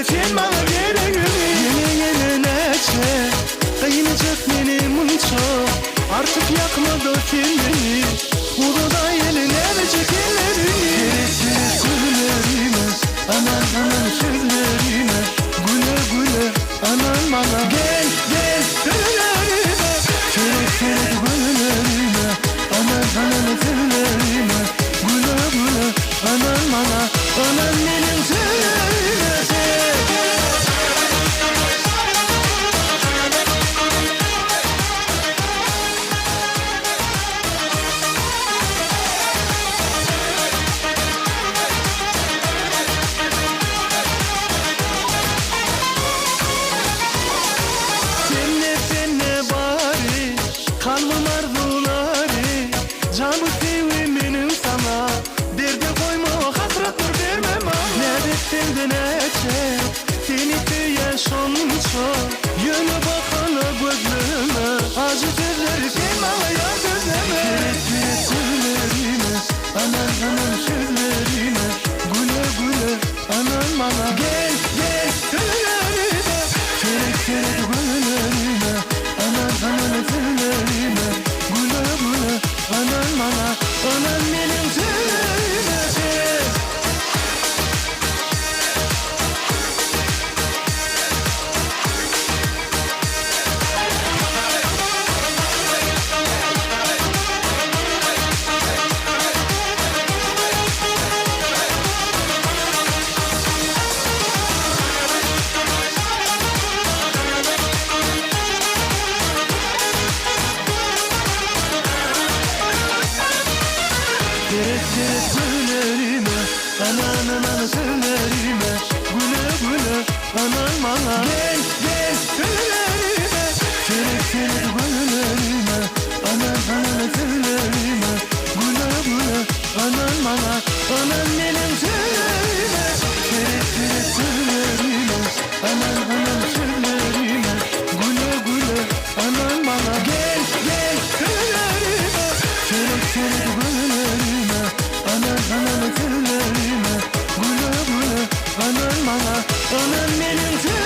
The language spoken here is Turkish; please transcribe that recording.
sen bana gereğimi. Yeni yeni neçe kıyınacak benim çok. Artık yakma da kendini, Uludağ eline verecek ellerini. Gerekli sözlerime, aman aman sözlerime, güle güle aman bana. Gel gel sözlerime, çörek çörek güllerime, aman aman sözlerime, güle güle aman bana. Aman benim sözlerime sen. Kalbim arzuları, camı seviminin sana. Derde koyma, hasretler vermem ama. Ne ettin de ne çek, seni de yaşanmışa. Yönü bakana gözleme, acı sözleri sen bana yar gözleme. Gerekli sözlerime, aman aman sözlerime, güle güle aman bana. Gel gel sözlerime, çörek çörek güllerime, aman aman sözlerime, güle güle aman bana. Aman benim sözlerime sen. Gerek gerek sözlerime, aman aman sözlerime, güle güle aman bana. Gel gel sözlerime, gerek gerek güllerime, aman aman sözlerime, güle güle aman bana. Aman benim sözlerime, gerek gerek sözlerime, aman aman sözlerime, güle güle aman bana. Gel gel sözlerime, gerek gerek güllerime, aman aman sözlerime, güle güle aman bana. Aman benim sözlerime.